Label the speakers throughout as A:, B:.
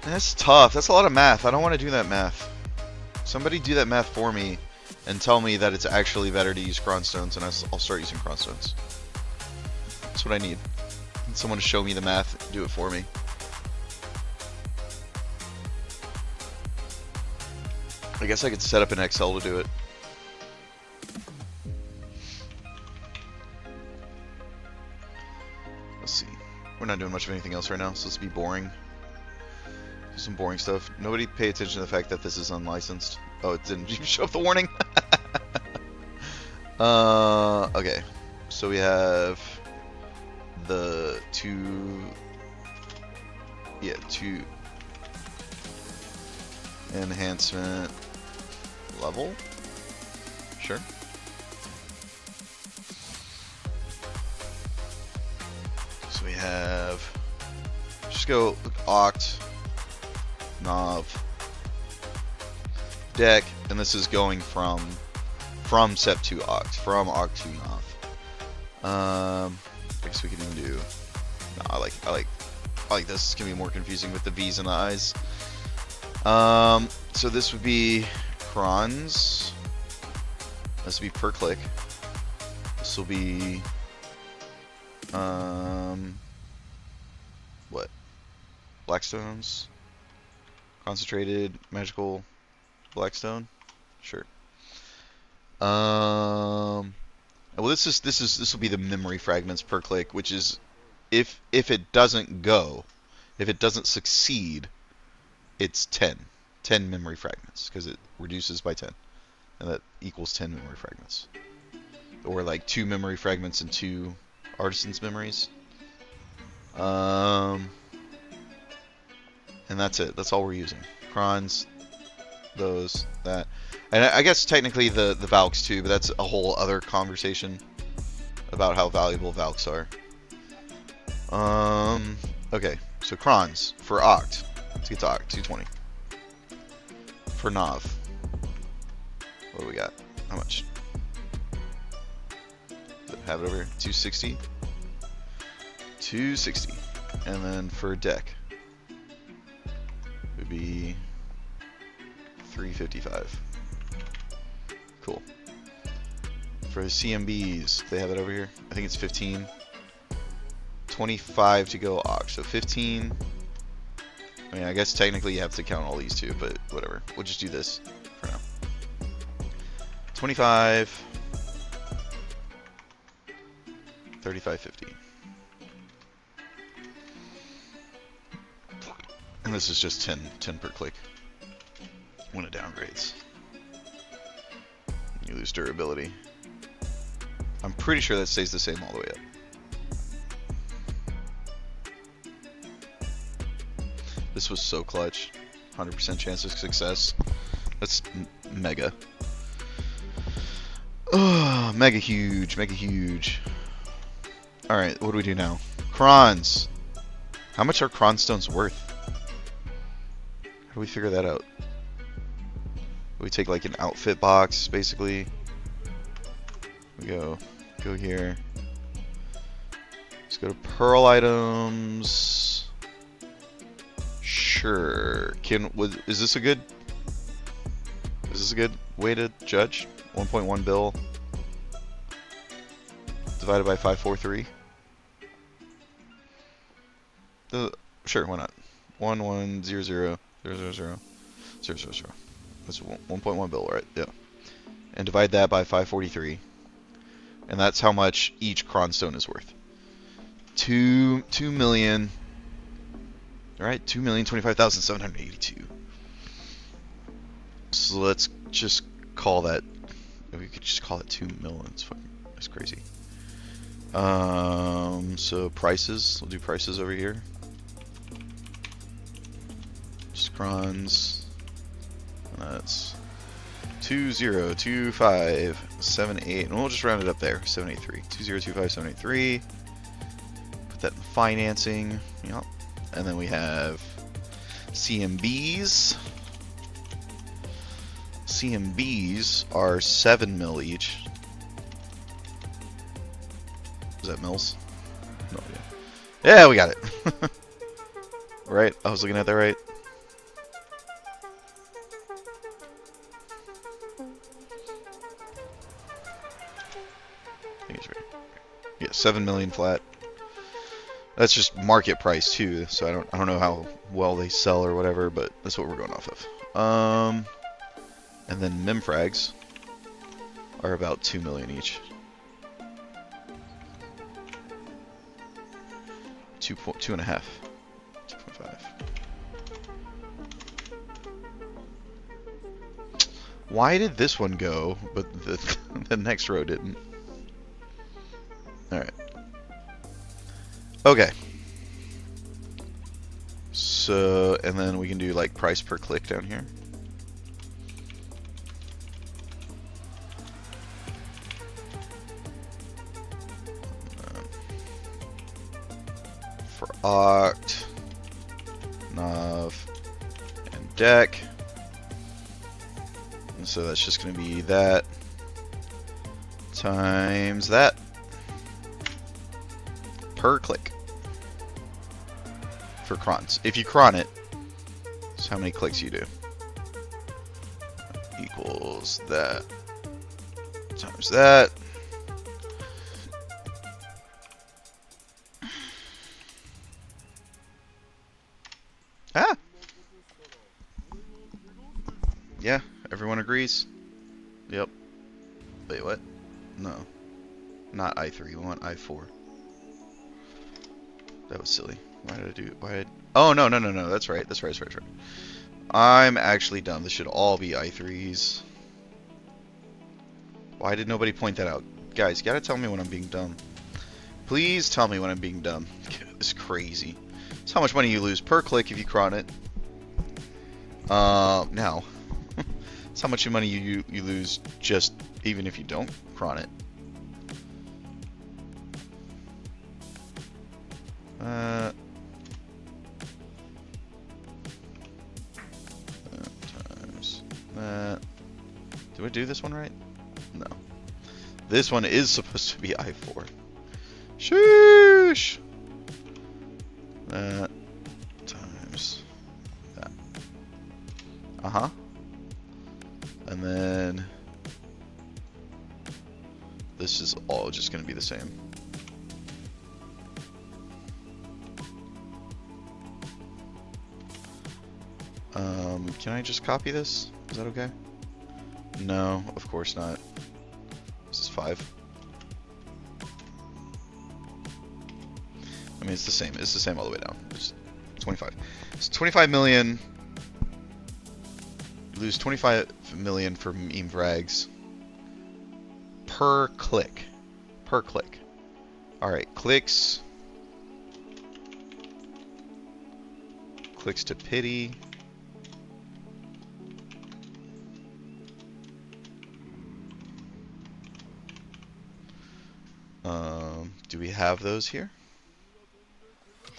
A: That's tough. That's a lot of math. I don't want to do that math. Somebody do that math for me and tell me that it's actually better to use cronstones, and I'll start using cronstones. That's what I need. I need someone to show me the math and do it for me. I guess I could set up an Excel to do it. Let's see. We're not doing much of anything else right now, so let's be boring. Do some boring stuff. Nobody pay attention to the fact that this is unlicensed. Oh, it didn't even show up the warning. Okay. So we have the two enhancement level. Sure. So we have, just go oct, nav, deck, and this is going from sep to oct, from oct to nav. I guess we can even do. No, I like this. It's gonna be more confusing with the V's and the I's. So this would be crons. This will be per click. This will be what? Blackstones, concentrated magical blackstone. Sure. Well, this will be the memory fragments per click, which is if it doesn't go, if it doesn't succeed, it's 10 memory fragments because it reduces by 10, and that equals 10 memory fragments, or like 2 memory fragments and 2 artisan's memories. And that's it. That's all we're using. Crons, those, that. And I guess technically the Valks too, but that's a whole other conversation about how valuable Valks are. Okay, so crons for oct. Let's get to oct, 220. For nav, what do we got? How much? Have it over here. 260. 260. And then for deck, it would be 355. Cool. For the CMBs, they have it over here. I think it's 15. 25 to go oct. So 15. I mean, I guess technically you have to count all these too, but whatever. We'll just do this for now. 25. 3550. And this is just 10 per click when it downgrades. You lose durability. I'm pretty sure that stays the same all the way up. This was so clutch. 100% chance of success. That's mega. Oh, mega huge, mega huge. Alright, what do we do now? Crons. How much are cronstones worth? How do we figure that out? We take like an outfit box, basically. We go here. Let's go to Pearl items. Sure. Is this a good way to judge? 1.1 bill divided by 543. Sure, why not? 1100 000 000. That's 1.1 bill, right? Yeah. And divide that by 543. And that's how much each cronstone is worth. 2 million. Alright, 2,025,782. So let's just call that. We could just call it 2 million. That's crazy. So prices. We'll do prices over here. Just crons. That's 202578, and we'll just round it up there. 783. 2025783. Put that in financing. Yep. And then we have CMBs. CMBs are 7 mil each. Is that mils? No idea. Yeah, we got it. Right? I was looking at that right. 7 million flat. That's just market price too, so I don't know how well they sell or whatever, but that's what we're going off of. And then Memfrags are about 2 million each. 2.5. 2.5. Why did this one go, but the next row didn't? Alright. Okay. So, and then we can do like price per click down here. For Oct, Nav, and Deck. And so that's just going to be that times that per click for crons. If you cron it, that's how many clicks you do. Equals that times that. Ah! Yeah, everyone agrees? Yep. Wait, what? No. Not I3, we want I4. That was silly. Why did I do... Why did... Oh, no. That's right. That's right. I'm actually dumb. This should all be I3s. Why did nobody point that out? Guys, you gotta tell me when I'm being dumb. Please tell me when I'm being dumb. This is crazy. It's how much money you lose per click if you cron it. Now. It's how much money you lose just even if you don't cron it. Times that. Do I do this one right? No. This one is supposed to be I4. Sheesh! That times that. Uh-huh. And then this is all just going to be the same. Can I just copy this? Is that okay? No, of course not. This is 5. I mean, it's the same. It's the same all the way down. It's 25. It's 25 million. You lose 25 million for meme frags per click. Per click. Alright, clicks. Clicks to pity. Do we have those here?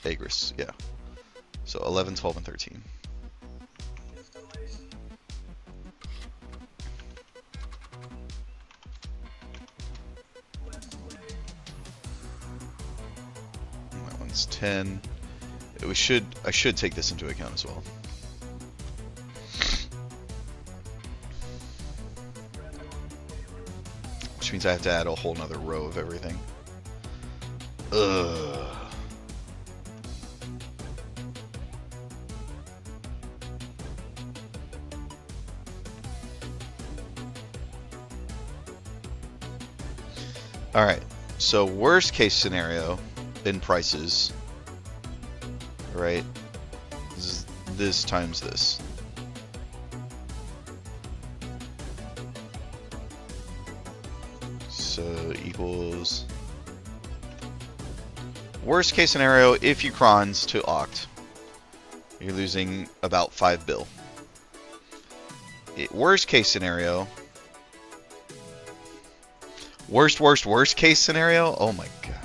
A: Agris, yeah. So 11, 12, and 13. And that one's 10. I should take this into account as well. Which means I have to add a whole nother row of everything. Ugh. Alright, so worst case scenario in prices, right, is this times this. So equals worst case scenario if you crons to Oct, you're losing about 5 bill. Worst case scenario, worst case scenario, oh my god,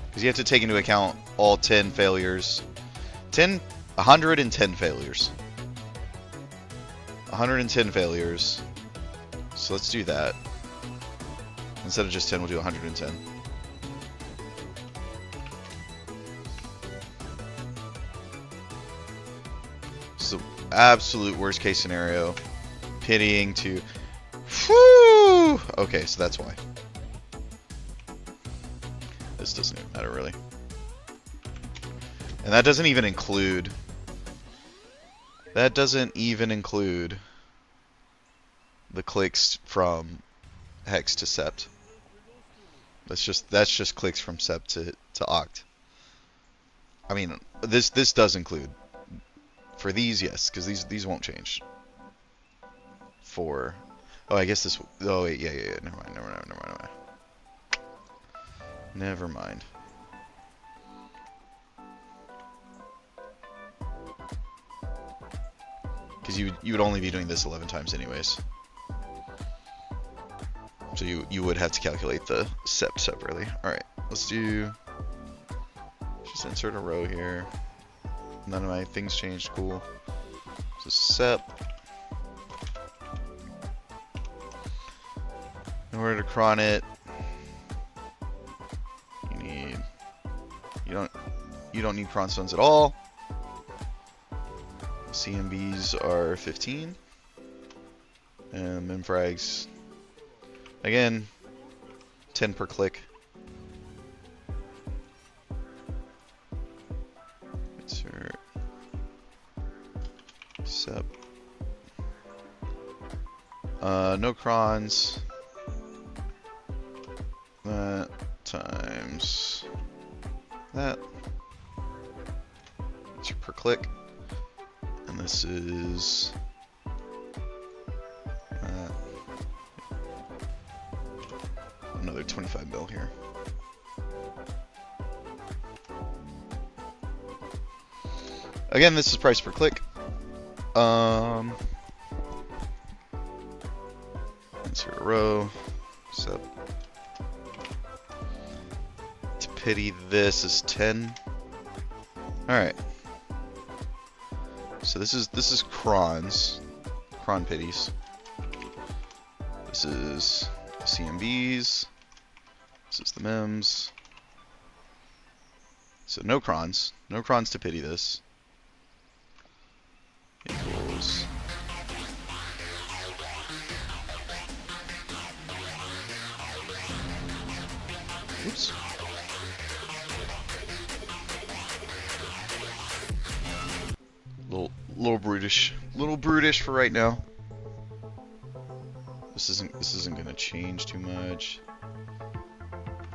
A: because you have to take into account all 10 failures, 110 failures, 110 failures. So let's do that. Instead of just 10, we'll do 110. So absolute worst case scenario, pitying to, whew! Okay, so that's why. this doesn't even matter really. And that doesn't even include... That doesn't even include the clicks from hex to sept. That's just clicks from sept to oct. I mean, this does include for these, yes, because these won't change. For I guess this. Oh wait, yeah. Never mind. Because you would only be doing this 11 times anyways. So you would have to calculate the sept separately. Alright, let's do... Just insert a row here. None of my things changed, cool. So sept. In order to cron it, you don't need cron stones at all. CMBs are 15. And memfrags, again, 10 per click. Insert sept. No crons. That times that. It's per click. And this is another 25 mil here. Again, this is price per click. Insert a row. So to pity this is 10. All right. So this is crons, cron pities. This is CMBs. This is the mems. So no crons to pity this. Equals oops. Little brutish for right now. This isn't gonna change too much.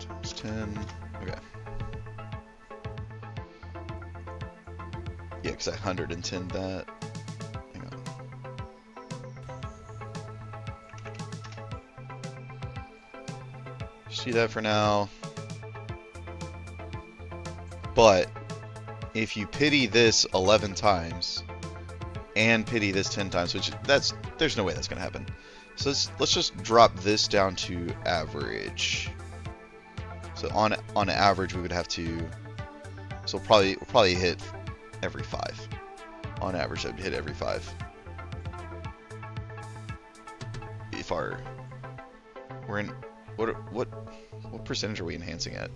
A: Times 10. Okay. Yeah, because I 110 that. Hang on. Just do that for now. But if you pity this 11 times and pity this 10 times, which there's no way that's gonna happen. So let's just drop this down to average. So on average we would have to. So we'll probably hit every 5. On average, that would hit every 5. If we're in what percentage are we enhancing at?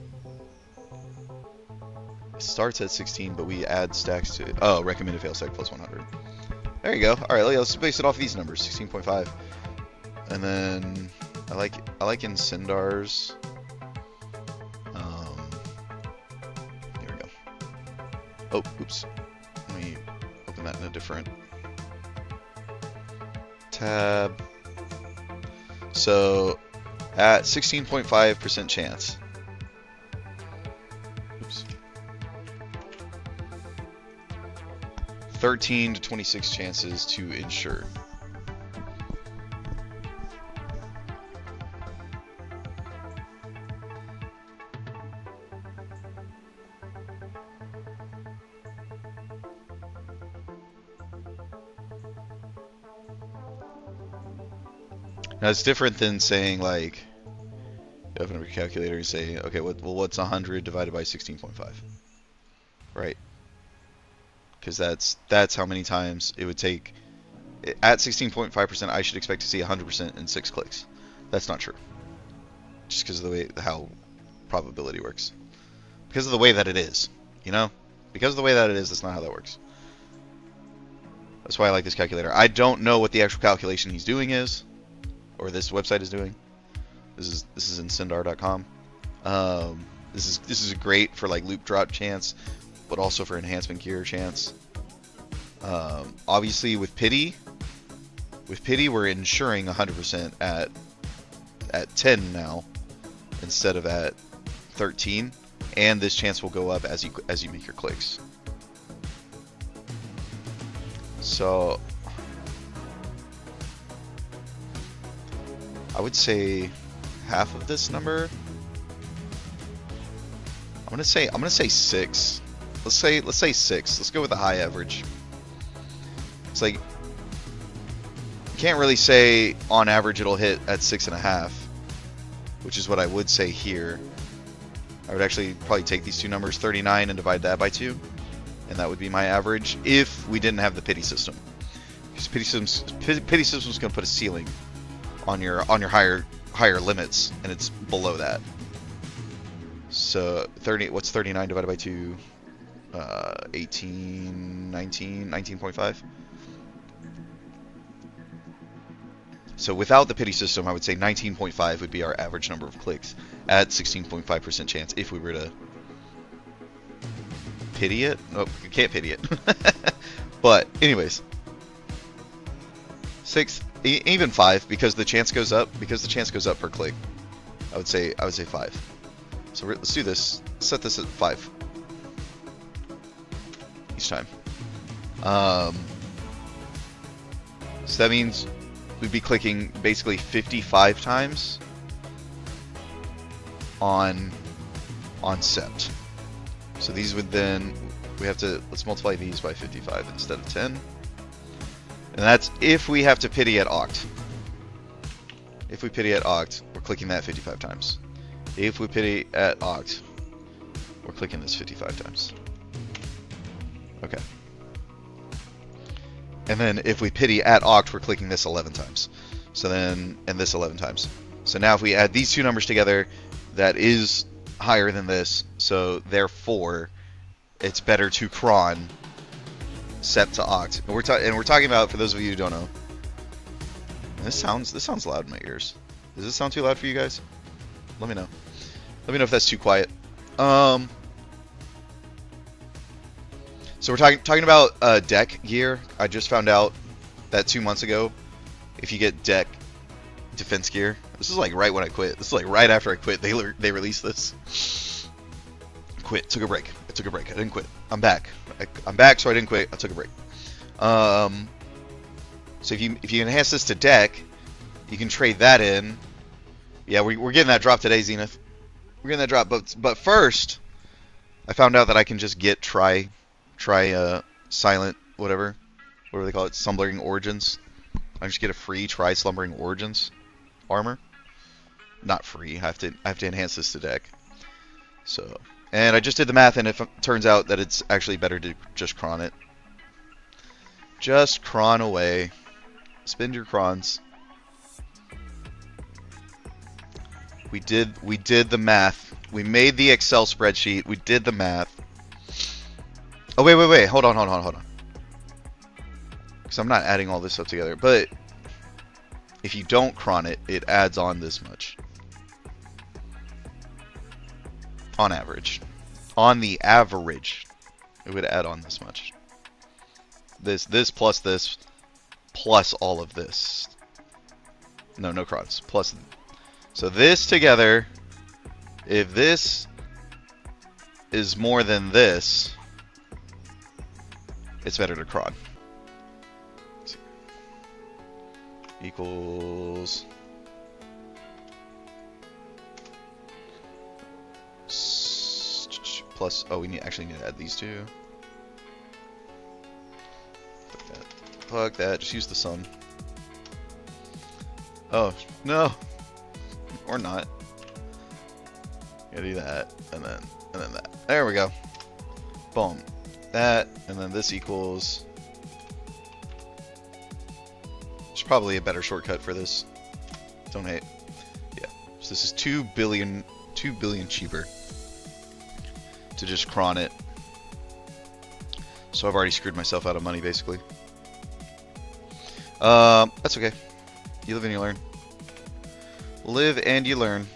A: It starts at 16, but we add stacks to it. Oh, recommended fail stack plus 100. There you go. All right, let's base it off these numbers. 16.5, and then I like Incendars. Here we go. Oh, oops. Let me open that in a different tab. So at 16.5% chance. Oops. 13 to 26 chances to ensure. Now it's different than saying like, you open up your calculator and say, okay, what's 100 divided by 16.5, right? Because that's how many times it would take. At 16.5%, I should expect to see 100% in 6 clicks. That's not true. Just because of the way how probability works. Because of the way that it is, you know? Because of the way that it is, that's not how that works. That's why I like this calculator. I don't know what the actual calculation he's doing is, or this website is doing. This is incendar.com. This is great for like loop drop chance, but also for enhancement gear chance. Obviously with pity we're ensuring 100% at 10 now instead of at 13, and this chance will go up as you make your clicks. So I would say half of this number. I'm gonna say 6. Let's say 6. Let's go with a high average. It's like, you can't really say on average it'll hit at 6.5, which is what I would say here. I would actually probably take these two numbers, 39, and divide that by 2, and that would be my average if we didn't have the pity system. Because pity system's gonna put a ceiling on your higher limits, and it's below that. So 30. What's 39 divided by 2? 18, 19, 19.5. So without the pity system, I would say 19.5 would be our average number of clicks at 16.5% chance if we were to pity it. Oh, you can't pity it. But anyways, 6, even 5, because the chance goes up. Because the chance goes up per click, I would say 5. So let's do this. Set this at 5 each time. So that means we'd be clicking basically 55 times on sept. So these would then, let's multiply these by 55 instead of 10. And that's if we have to pity at oct. If we pity at oct, we're clicking that 55 times. If we pity at oct, we're clicking this 55 times. Okay. And then if we pity at oct, we're clicking this 11 times. So then, and this 11 times. So now if we add these two numbers together, that is higher than this. So therefore, it's better to cron sept to oct. And we're talking about, for those of you who don't know, this sounds loud in my ears. Does this sound too loud for you guys? Let me know. Let me know if that's too quiet. So we're talking about deck gear. I just found out that 2 months ago, if you get deck defense gear, this is like right when I quit. This is like right after I quit. They released this. Quit. Took a break. I took a break. I didn't quit. I'm back. I'm back. So I didn't quit. I took a break. So if you enhance this to deck, you can trade that in. Yeah, we're getting that drop today, Zenith. We're getting that drop. But first, I found out that I can just get try silent whatever they call it, slumbering origins. I just get a free try slumbering origins armor. Not free. I have to enhance this to deck. So, and I just did the math, and it turns out that it's actually better to just cron it. Just cron away. Spend your crons. We did the math. We made the Excel spreadsheet. We did the math. Oh, wait. Hold on. Because I'm not adding all this up together. But if you don't cron it, it adds on this much. On average. On the average, it would add on this much. This plus all of this. No crons. Plus. So this together, if this is more than this, it's better to cron. Equals plus. Oh, we actually need to add these two. Fuck that. Just use the sum. Oh no, or not. Gotta do that, and then that. There we go. Boom. That, and then this equals. There's probably a better shortcut for this. Don't hate. Yeah. So this is 2 billion cheaper to just cron it. So I've already screwed myself out of money, basically. That's okay. You live and you learn. Live and you learn.